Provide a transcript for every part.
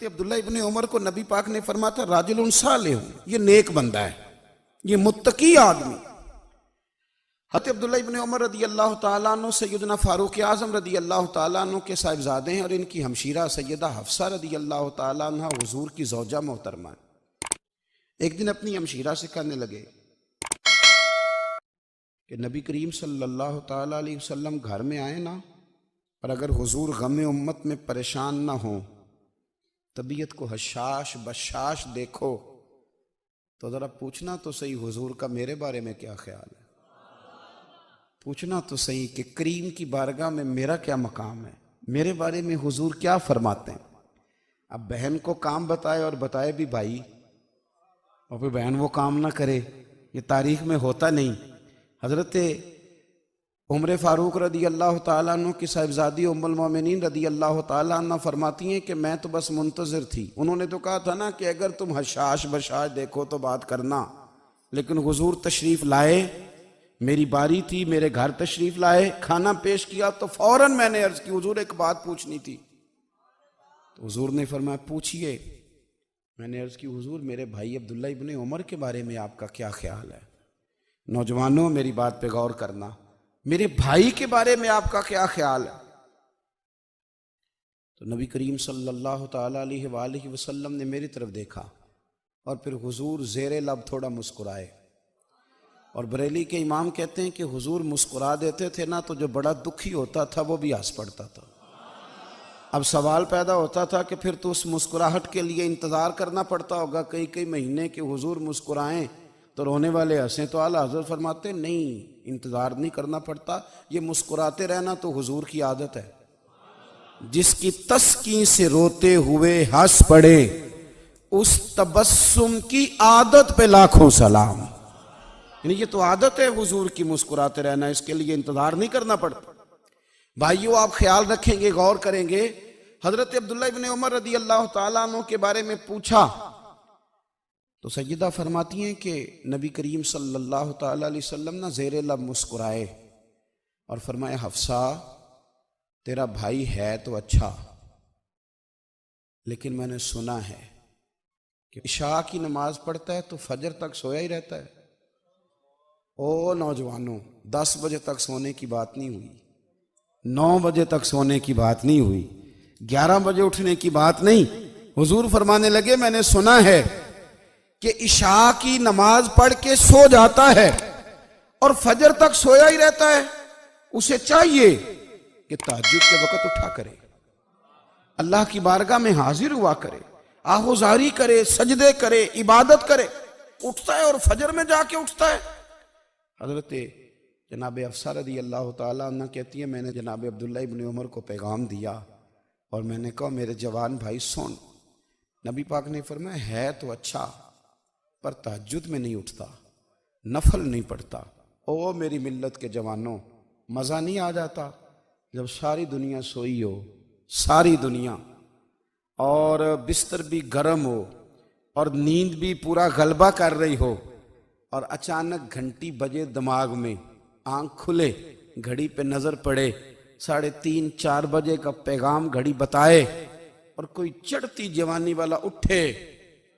अब्दुल्ला इब्ने उमर को नबी पाक ने फरमाया था राजुलुन सालिह, ये नेक बंदा है, ये मुत्तकी आदमी। हज़रत अब्दुल्ला इब्ने उमर रदी अल्लाह तआला अन्हु सैयदना फारूक आज़म रदी अल्लाह तआला अन्हु के साहिबजादे हैं और इनकी हमशीरा सैयदा हफ्सा रदी अल्लाह तआला अन्हा हुजूर की ज़ौजा मोहतरमा है। एक दिन अपनी हमशीरा से कहने लगे कि नबी करीम सल्लल्लाहु तआला अलैहि वसल्लम घर में आए ना, और अगर हुजूर गम उम्मत में परेशान ना हो, तबीयत को हशाश बशाश देखो, तो ज़रा पूछना तो सही हुजूर का मेरे बारे में क्या ख्याल है। पूछना तो सही कि करीम की बारगाह में मेरा क्या मकाम है, मेरे बारे में हुजूर क्या फरमाते हैं। अब बहन को काम बताए और बताए भी भाई, और फिर बहन वो काम ना करे, ये तारीख में होता नहीं। हज़रत उमर फारूक रदी अल्लाह तआला अन्हु की साहिबजादी उम्मुल मोमिनीन रदी अल्लाह तआला अन्हा फरमाती हैं कि मैं तो बस मुंतज़िर थी। उन्होंने तो कहा था ना कि अगर तुम हशाश बशाश देखो तो बात करना, लेकिन हुजूर तशरीफ़ लाए, मेरी बारी थी, मेरे घर तशरीफ़ लाए, खाना पेश किया तो फौरन मैंने अर्ज़ की हुजूर एक बात पूछनी थी। तो हुजूर ने फरमाया पूछिए। मैंने अर्ज़ की हुजूर मेरे भाई अब्दुल्ला इब्ने उमर के बारे में आपका क्या ख्याल है। नौजवानों मेरी बात पे गौर करना, मेरे भाई के बारे में आपका क्या ख्याल है। तो नबी करीम सल्लल्लाहु तआला अलैहि वसल्लम ने मेरी तरफ देखा और फिर हुजूर ज़ेरे लब थोड़ा मुस्कुराए। और बरेली के इमाम कहते हैं कि हुजूर मुस्कुरा देते थे ना, तो जो बड़ा दुखी होता था वो भी हंस पड़ता था। अब सवाल पैदा होता था कि फिर तो उस मुस्कुराहट के लिए इंतज़ार करना पड़ता होगा कई कई महीने कि हुजूर मुस्कुराएं तो रोने वाले हंसें। तो आला हज़रत फरमाते नहीं, इंतज़ार नहीं करना पड़ता, ये मुस्कुराते रहना तो हुजूर की आदत है। जिसकी तस्कीन से रोते हुए हंस पड़े, उस तबस्सुम की आदत पे लाखों सलाम। यानी ये तो आदत है हुजूर की मुस्कुराते रहना, इसके लिए इंतज़ार नहीं करना पड़ता। भाइयों आप ख्याल रखेंगे, गौर करेंगे। हज़रत अब्दुल्ला इब्ने उमर रदी अल्लाह तआला अन्हु के बारे में पूछा तो सैयदा फरमाती हैं कि नबी करीम सल्लल्लाहु तआला अलैहि वसल्लम ना ज़ेरे लब मुस्कुराए और फरमाया हफ्सा तेरा भाई है तो अच्छा, लेकिन मैंने सुना है कि इशा की नमाज पढ़ता है तो फजर तक सोया ही रहता है। ओ नौजवानों, 10 बजे तक सोने की बात नहीं हुई, 9 बजे तक सोने की बात नहीं हुई, 11 बजे उठने की बात नहीं। हुजूर फरमाने लगे मैंने सुना है कि इशा की नमाज पढ़ के सो जाता है और फजर तक सोया ही रहता है। उसे चाहिए कि तहज्जुद के वक्त उठा करे, अल्लाह की बारगाह में हाजिर हुआ करे, आहुजारी करे, सजदे करे, इबादत करे। उठता है और फजर में जाके उठता है। हजरत जनाब हफ्सा रदी अल्लाह तआला अन्हा कहती है मैंने जनाब अब्दुल्ला इब्ने उमर को पैगाम दिया और मैंने कहा मेरे जवान भाई सुन। नबी पाक ने फरमाया है तो अच्छा, पर तहज्जुद में नहीं उठता, नफल नहीं पढ़ता। ओ मेरी मिल्लत के जवानों, मज़ा नहीं आ जाता जब सारी दुनिया सोई हो, सारी दुनिया, और बिस्तर भी गर्म हो और नींद भी पूरा गलबा कर रही हो, और अचानक घंटी बजे दिमाग में, आंख खुले, घड़ी पे नज़र पड़े, 3:30 4 बजे का पैगाम घड़ी बताए, और कोई चढ़ती जवानी वाला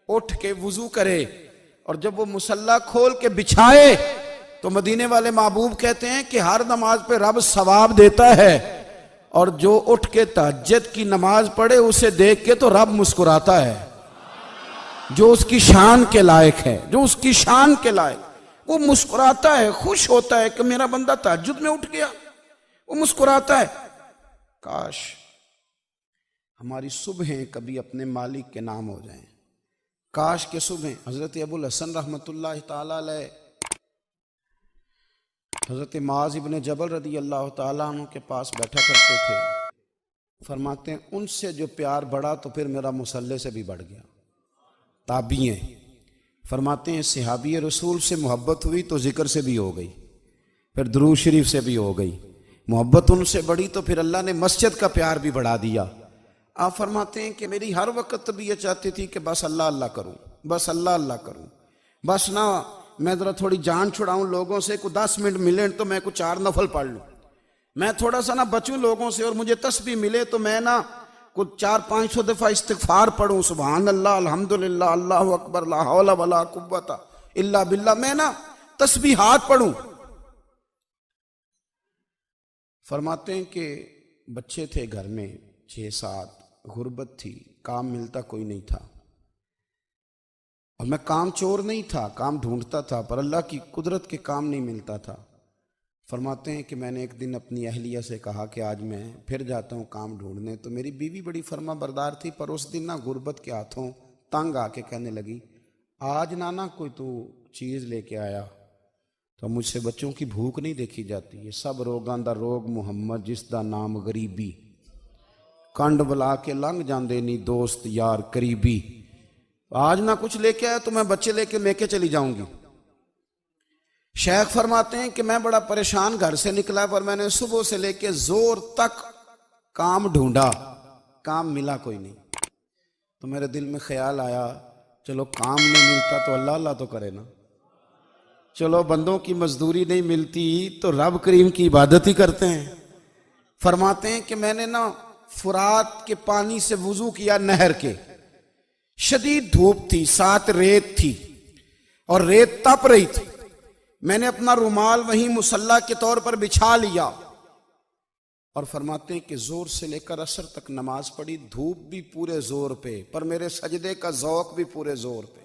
उठ के वुजू करे, और जब वो मुसल्ला खोल के बिछाए तो मदीने वाले महबूब कहते हैं कि हर नमाज पे रब सवाब देता है, और जो उठ के तहज्जुद की नमाज पढ़े उसे देख के तो रब मुस्कुराता है। जो उसकी शान के लायक है, जो उसकी शान के लायक, वो मुस्कुराता है, खुश होता है कि मेरा बंदा तहज्जुद में उठ गया, वो मुस्कुराता है। काश हमारी सुबहें कभी अपने मालिक के नाम हो जाएं। काश के सुबह हज़रत अबुल हसन रहमतुल्लाह ताला अलैह हज़रत मुआज़ इब्ने जबल रदी अल्लाह ताला अन्हु के पास बैठा करते थे। फरमाते हैं उनसे जो प्यार बढ़ा तो फिर मेरा मुसल्ले से भी बढ़ गया। ताबी हैं, फरमाते हैं सहाबी रसूल से मोहब्बत हुई तो जिक्र से भी हो गई, फिर दुरूद शरीफ से भी हो गई। मोहब्बत उनसे बढ़ी तो फिर अल्लाह ने मस्जिद का प्यार भी बढ़ा दिया। आप फरमाते हैं कि मेरी हर वक्त तबीयत चाहती थी कि बस अल्लाह अल्लाह करूं, बस अल्लाह अल्लाह करूं, बस ना मैं ज़रा थोड़ी जान छुड़ाऊं लोगों से, को 10 मिनट मिले तो मैं कुछ 4 नफल पढ़ लूं, मैं थोड़ा सा ना बचूं लोगों से, और मुझे तस्बीह मिले तो मैं ना कुछ 400-500 दफा इस्तिगफार पढ़ूं, सुभान अल्लाह, अल्हम्दुलिल्लाह, अल्लाहु अकबर, ला हौला वला कुव्वता इल्ला बिल्लाह, मैं ना तस्बीहात पढ़ूं। फरमाते हैं कि बच्चे थे घर में 6-7, गुर्बत थी, काम मिलता कोई नहीं था, और मैं काम चोर नहीं था, काम ढूंढता था, पर अल्लाह की कुदरत के काम नहीं मिलता था। फरमाते हैं कि मैंने एक दिन अपनी अहलिया से कहा कि आज मैं फिर जाता हूँ काम ढूंढने। तो मेरी बीवी बड़ी फर्मा बरदार थी, पर उस दिन ना गुर्बत के हाथों तंग आके कहने लगी, आज नाना कोई तू चीज़ लेके आया। तो मुझसे बच्चों की भूख नहीं देखी जाती। ये सब रोगां दा रोग मुहम्मद, जिसदा नाम गरीबी, कंड बुला के लंघ जाते नहीं दोस्त यार करीबी। आज ना कुछ लेके आया तो मैं बच्चे लेके मेके चली जाऊंगी। शेख फरमाते हैं कि मैं बड़ा परेशान घर से निकला, पर मैंने सुबह से लेके जोर तक काम ढूंढा, काम मिला कोई नहीं। तो मेरे दिल में ख्याल आया, चलो काम नहीं मिलता तो अल्लाह अल्लाह तो करे ना, चलो बंदों की मजदूरी नहीं मिलती तो रब करीम की इबादत ही करते हैं। फरमाते हैं कि मैंने ना फुरात के पानी से वुजू किया, नहर के, शदीद धूप थी, साथ रेत थी और रेत तप रही थी। मैंने अपना रुमाल वहीं मुसल्ला के तौर पर बिछा लिया और फरमाते हैं कि जोर से लेकर असर तक नमाज पढ़ी, धूप भी पूरे जोर पे, पर मेरे सजदे का जौक भी पूरे जोर पे।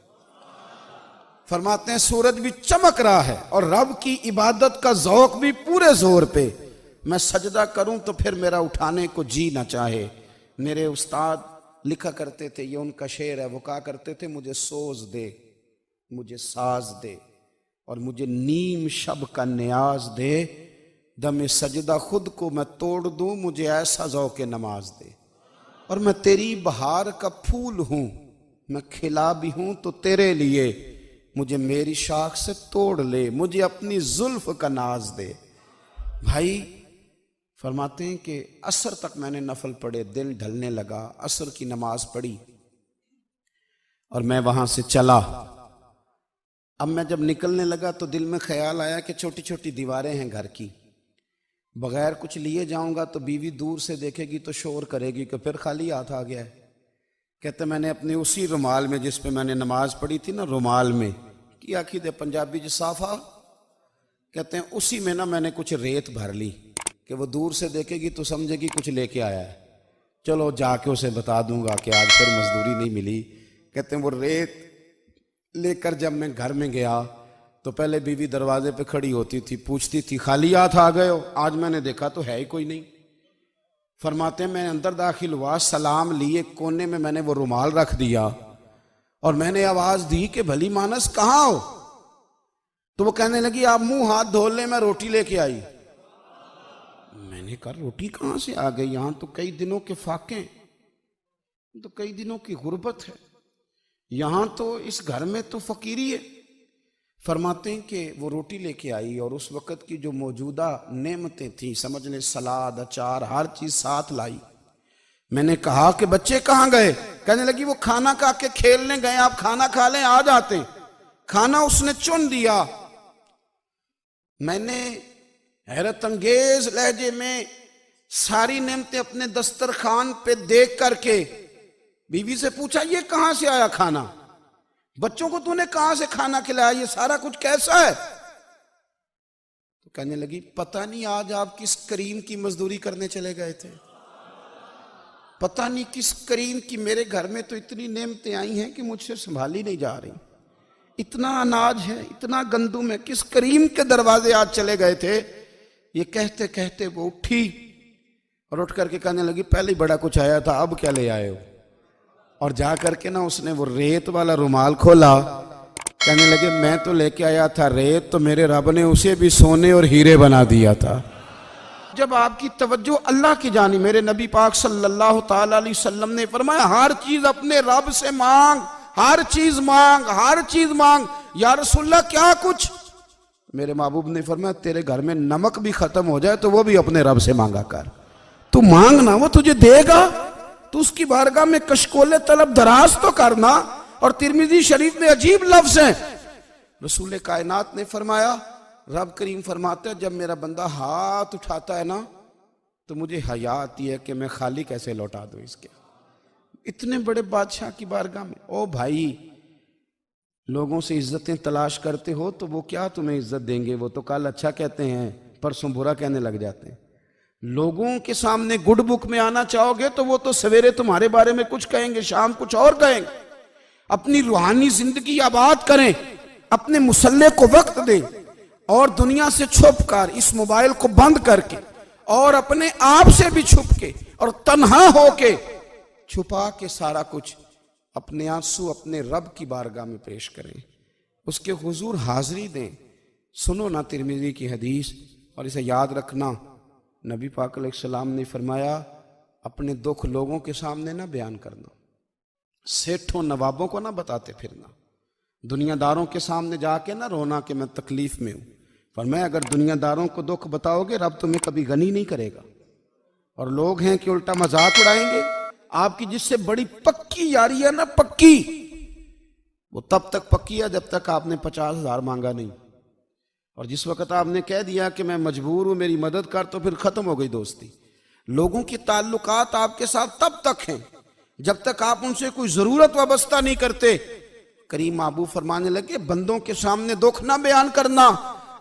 फरमाते हैं सूरज भी चमक रहा है और रब की इबादत का जौक भी पूरे जोर पे। मैं सजदा करूं तो फिर मेरा उठाने को जी ना चाहे। मेरे उस्ताद लिखा करते थे, ये उनका शेर है, वो कहा करते थे, मुझे सोज दे, मुझे साज दे और मुझे नीम शब का न्याज दे, दमे सजदा खुद को मैं तोड़ दूं, मुझे ऐसा ज़ौक़े नमाज दे। और मैं तेरी बहार का फूल हूं, मैं खिला भी हूं तो तेरे लिए, मुझे मेरी शाख से तोड़ ले, मुझे अपनी जुल्फ का नाज दे। भाई फरमाते हैं कि असर तक मैंने नफल पढ़े, दिन ढलने लगा, असर की नमाज पढ़ी और मैं वहां से चला। अब मैं जब निकलने लगा तो दिल में ख्याल आया कि छोटी छोटी दीवारें हैं घर की, बगैर कुछ लिए जाऊंगा तो बीवी दूर से देखेगी तो शोर करेगी कि फिर खाली हाथ आ गया है। कहते मैंने अपने उसी रुमाल में जिस पे मैंने नमाज पढ़ी थी ना, रुमाल में की आखी दे पंजाबी साफा, कहते हैं उसी में ना मैंने कुछ रेत भर ली कि वो दूर से देखेगी तो समझेगी कुछ लेके आया है, चलो जाके उसे बता दूंगा कि आज फिर मजदूरी नहीं मिली। कहते हैं वो रेत लेकर जब मैं घर में गया तो पहले बीवी दरवाजे पे खड़ी होती थी, पूछती थी खाली हाथ आ गए हो? आज मैंने देखा तो है ही कोई नहीं। फरमाते हैं मैं अंदर दाखिल हुआ, सलाम लिए, कोने में मैंने वो रुमाल रख दिया और मैंने आवाज दी कि भली मानस कहाँ हो? तो वो कहने लगी आप मुंह हाथ धो ले, मैं रोटी लेके आई। मैंने कहा रोटी कहां से आ गई? यहां तो कई दिनों के फाके, तो कई दिनों की गुर्बत है, यहां तो इस घर में तो फकीरी है। फरमाते हैं कि वो रोटी लेके आई और उस वक़्त की जो मौजूदा नेमतें थी, समझ लें सलाद, अचार, हर चीज साथ लाई। मैंने कहा कि बच्चे कहाँ गए? कहने लगी वो खाना खा के खेलने गए, आप खाना खा लें आ जाते। खाना उसने चुन दिया। मैंने हैरत अंगेज लहजे में सारी नेमतें अपने दस्तरखान पे देख करके बीवी से पूछा ये कहां से आया खाना? बच्चों को तूने कहां से खाना खिलाया? ये सारा कुछ कैसा है? तो कहने लगी पता नहीं आज आप किस करीम की मजदूरी करने चले गए थे, पता नहीं किस करीम की। मेरे घर में तो इतनी नेमतें आई हैं कि मुझसे संभाली नहीं जा रही, इतना अनाज है, इतना गंदुम है, किस करीम के दरवाजे आज चले गए थे? ये कहते कहते वो उठी और उठ करके कहने लगी पहले बड़ा कुछ आया था, अब क्या ले आए हो? और जा करके ना उसने वो रेत वाला रुमाल खोला। कहने लगे मैं तो लेके आया था रेत, तो मेरे रब ने उसे भी सोने और हीरे बना दिया था। जब आपकी तवज्जो अल्लाह की जानी, मेरे नबी पाक सल्लल्लाहु ताला अलैहि वसल्लम ने फरमाया हर चीज अपने रब से मांग, हर चीज मांग, हर चीज मांग। या रसूलल्लाह क्या कुछ? मेरे महबूब ने फरमाया तेरे घर में नमक भी खत्म हो जाए तो वो भी अपने रब से मांगा कर। तू मांगना, वो तुझे देगा। तो उसकी बारगाह में कशकोले तलब दराज तो करना। और तिरमिजी शरीफ में अजीब लफ्ज है, रसूल कायनात ने फरमाया, रब करीम फरमाते हैं जब मेरा बंदा हाथ उठाता है ना तो मुझे हया आती है कि मैं खाली कैसे लौटा दूं इसके। इतने बड़े बादशाह की बारगाह में। ओ भाई, लोगों से इज्जतें तलाश करते हो तो वो क्या तुम्हें इज्जत देंगे? वो तो कल अच्छा कहते हैं, परसों बुरा कहने लग जाते हैं। लोगों के सामने गुड बुक में आना चाहोगे तो वो तो सवेरे तुम्हारे बारे में कुछ कहेंगे, शाम कुछ और कहेंगे। अपनी रूहानी जिंदगी आबाद करें, अपने मुसल्ले को वक्त दें और दुनिया से छुप कर, इस मोबाइल को बंद करके और अपने आप से भी छुप के और तन्हा होके छुपा के सारा कुछ अपने आंसू अपने रब की बारगाह में पेश करें, उसके हुजूर हाजिरी दें। सुनो ना तिरमिज़ी की हदीस, और इसे याद रखना। नबी पाक अलैहिस्सलाम ने फरमाया, अपने दुख लोगों के सामने ना बयान करना, सेठों नवाबों को ना बताते फिरना, दुनियादारों के सामने जाके ना रोना कि मैं तकलीफ में हूं। फरमाया, अगर दुनियादारों को दुख बताओगे रब तुम्हें कभी गनी नहीं करेगा। और लोग हैं कि उल्टा मजाक उड़ाएंगे। आपकी जिससे बड़ी पक्की यारी है ना, पक्की, वो तब तक पक्की है जब तक आपने 50,000 मांगा नहीं। और जिस वक्त आपने कह दिया कि मैं मजबूर हूं, मेरी मदद कर, तो फिर खत्म हो गई दोस्ती। लोगों के ताल्लुकात आपके साथ तब तक हैं जब तक आप उनसे कोई जरूरत वाबस्ता नहीं करते। करीम महबूब फरमाने लगे, बंदों के सामने दुख ना बयान करना,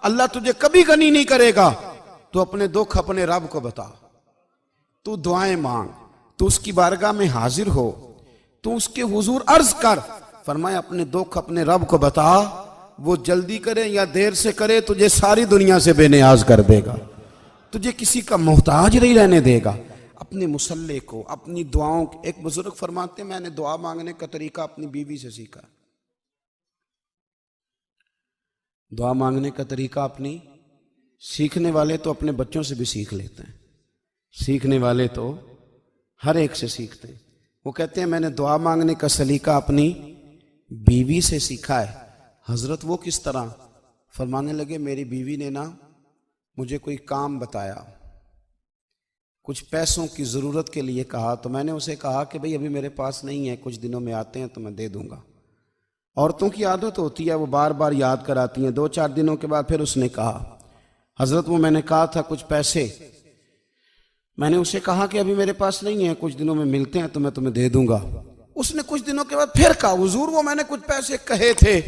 अल्लाह तुझे कभी गनी नहीं करेगा। तो अपने दुख अपने रब को बता, तू दुआएं मांग, तू उसकी बारगाह में हाजिर हो, तू उसके हुजूर अर्ज कर। फरमाया, अपने दुख अपने रब को बता, वो जल्दी करे या देर से करे तुझे सारी दुनिया से बेनियाज कर देगा, तुझे किसी का मोहताज नहीं रहने देगा। अपने मुसल्ले को, अपनी दुआओं, एक बुजुर्ग फरमाते, मैंने दुआ मांगने का तरीका अपनी बीवी से सीखा। दुआ मांगने का तरीका अपनी, सीखने वाले तो अपने बच्चों से भी सीख लेते हैं, सीखने वाले तो हर एक से सीखते हैं। वो कहते हैं, मैंने दुआ मांगने का सलीका अपनी बीवी से सीखा है। हजरत, वो किस तरह? फरमाने लगे, मेरी बीवी ने ना मुझे कोई काम बताया, कुछ पैसों की ज़रूरत के लिए कहा, तो मैंने उसे कहा कि भाई अभी मेरे पास नहीं है, कुछ दिनों में आते हैं तो मैं दे दूंगा। औरतों की आदत होती है, वो बार बार याद कराती हैं। 2-4 दिनों के बाद फिर उसने कहा, हजरत वो मैंने कहा था कुछ पैसे, मैंने उसे कहा कि अभी मेरे पास नहीं है, कुछ दिनों में मिलते हैं तो मैं तुम्हें दे दूंगा। उसने कुछ दिनों के बाद फिर कहा, हुजूर वो मैंने कुछ पैसे कहे थे।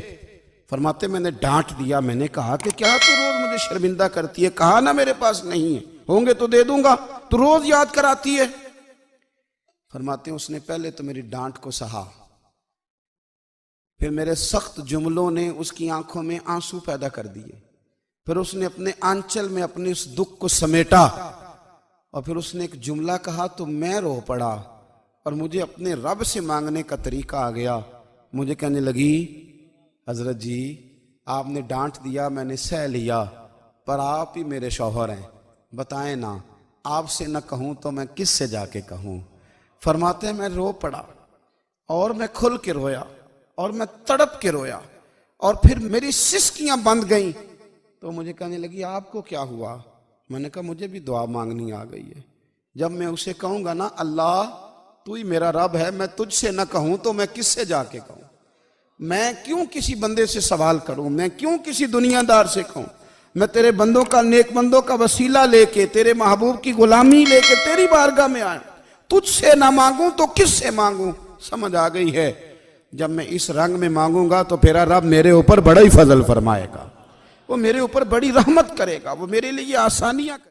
फरमाते, मैंने डांट दिया, मैंने कहा कि क्या तू रोज मुझे शर्मिंदा करती है, कहा ना मेरे पास नहीं है, होंगे तो दे दूंगा, तू रोज याद कराती है। फरमाते, उसने पहले तो मेरी डांट को सहा, फिर मेरे सख्त जुमलों ने उसकी आंखों में आंसू पैदा कर दिए, फिर उसने अपने आंचल में अपने उस दुख को समेटा, और फिर उसने एक जुमला कहा तो मैं रो पड़ा और मुझे अपने रब से मांगने का तरीका आ गया। मुझे कहने लगी, हजरत जी आपने डांट दिया, मैंने सह लिया, पर आप ही मेरे शौहर हैं, बताएं ना, आपसे न कहूं तो मैं किस से जाके कहूं। फरमाते हैं, मैं रो पड़ा और मैं खुल के रोया और मैं तड़प के रोया और फिर मेरी सिसकियां बंद गईं। तो मुझे कहने लगी, आपको क्या हुआ? मैंने कहा, मुझे भी दुआ मांगनी आ गई है। जब मैं उसे कहूंगा ना, अल्लाह तू ही मेरा रब है, मैं तुझसे न कहूं तो मैं किससे जाके कहूं, मैं क्यों किसी बंदे से सवाल करूं, मैं क्यों किसी दुनियादार से कहूं, मैं तेरे बंदों का, नेक बंदों का वसीला लेके, तेरे महबूब की गुलामी लेके तेरी बारगाह में आया, तुझसे ना मांगूं तो किससे मांगूं। समझ आ गई है, जब मैं इस रंग में मांगूंगा तो फिर रब मेरे ऊपर बड़ा ही फजल फरमाएगा, वो मेरे ऊपर बड़ी रहमत करेगा, वो मेरे लिए आसानियां